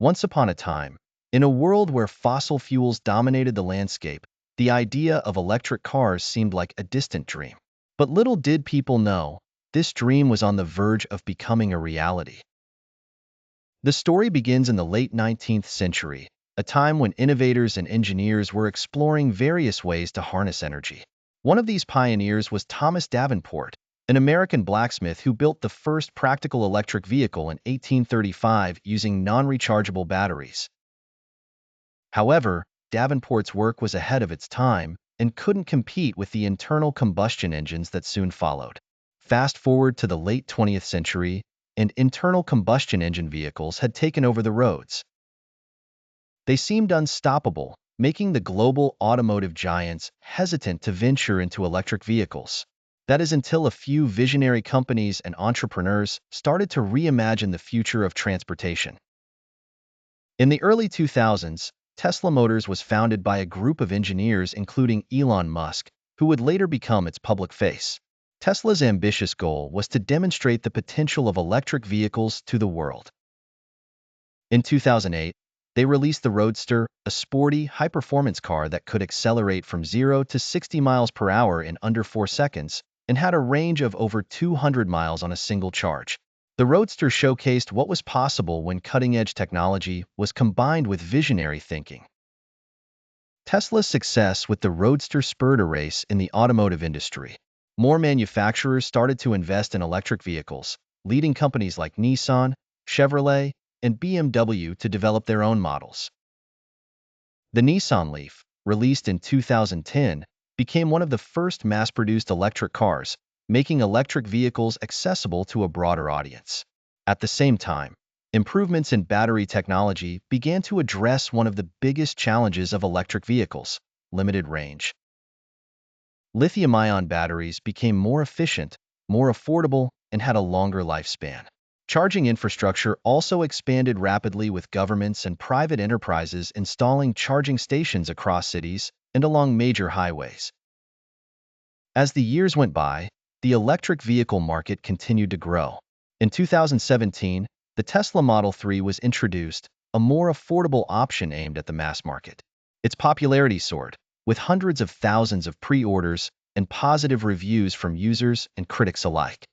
Once upon a time, in a world where fossil fuels dominated the landscape, the idea of electric cars seemed like a distant dream. But little did people know, this dream was on the verge of becoming a reality. The story begins in the late 19th century, a time when innovators and engineers were exploring various ways to harness energy. One of these pioneers was Thomas Davenport, an American blacksmith who built the first practical electric vehicle in 1835 using non-rechargeable batteries. However, Davenport's work was ahead of its time and couldn't compete with the internal combustion engines that soon followed. Fast forward to the late 20th century, and internal combustion engine vehicles had taken over the roads. They seemed unstoppable, making the global automotive giants hesitant to venture into electric vehicles. That is until a few visionary companies and entrepreneurs started to reimagine the future of transportation. In the early 2000s, Tesla Motors was founded by a group of engineers including Elon Musk, who would later become its public face. Tesla's ambitious goal was to demonstrate the potential of electric vehicles to the world. In 2008, they released the Roadster, a sporty, high-performance car that could accelerate from 0 to 60 miles per hour in under 4 seconds and had a range of over 200 miles on a single charge. The Roadster showcased what was possible when cutting-edge technology was combined with visionary thinking. Tesla's success with the Roadster spurred a race in the automotive industry. More manufacturers started to invest in electric vehicles, leading companies like Nissan, Chevrolet, and BMW to develop their own models. The Nissan Leaf, released in 2010, became one of the first mass-produced electric cars, making electric vehicles accessible to a broader audience. At the same time, improvements in battery technology began to address one of the biggest challenges of electric vehicles: limited range. Lithium-ion batteries became more efficient, more affordable, and had a longer lifespan. Charging infrastructure also expanded rapidly, with governments and private enterprises installing charging stations across cities and along major highways. As the years went by, the electric vehicle market continued to grow. In 2017, the Tesla Model 3 was introduced, a more affordable option aimed at the mass market. Its popularity soared, with hundreds of thousands of pre-orders and positive reviews from users and critics alike.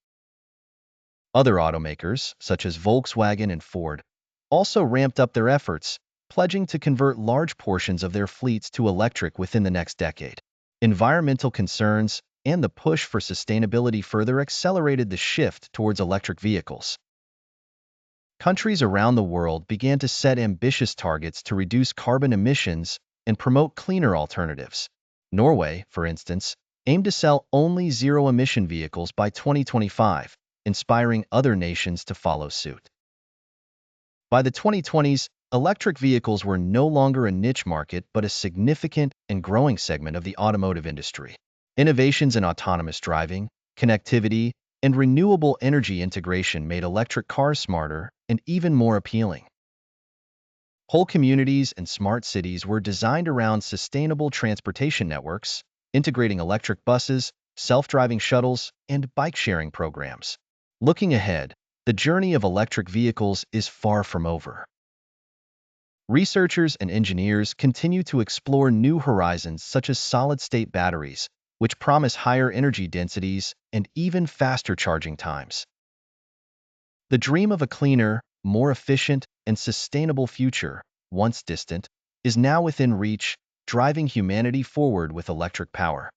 Other automakers, such as Volkswagen and Ford, also ramped up their efforts, pledging to convert large portions of their fleets to electric within the next decade. Environmental concerns and the push for sustainability further accelerated the shift towards electric vehicles. Countries around the world began to set ambitious targets to reduce carbon emissions and promote cleaner alternatives. Norway, for instance, aimed to sell only zero-emission vehicles by 2025, inspiring other nations to follow suit. By the 2020s, electric vehicles were no longer a niche market but a significant and growing segment of the automotive industry. Innovations in autonomous driving, connectivity, and renewable energy integration made electric cars smarter and even more appealing. Whole communities and smart cities were designed around sustainable transportation networks, integrating electric buses, self-driving shuttles, and bike-sharing programs. Looking ahead, the journey of electric vehicles is far from over. Researchers and engineers continue to explore new horizons such as solid-state batteries, which promise higher energy densities and even faster charging times. The dream of a cleaner, more efficient, and sustainable future, once distant, is now within reach, driving humanity forward with electric power.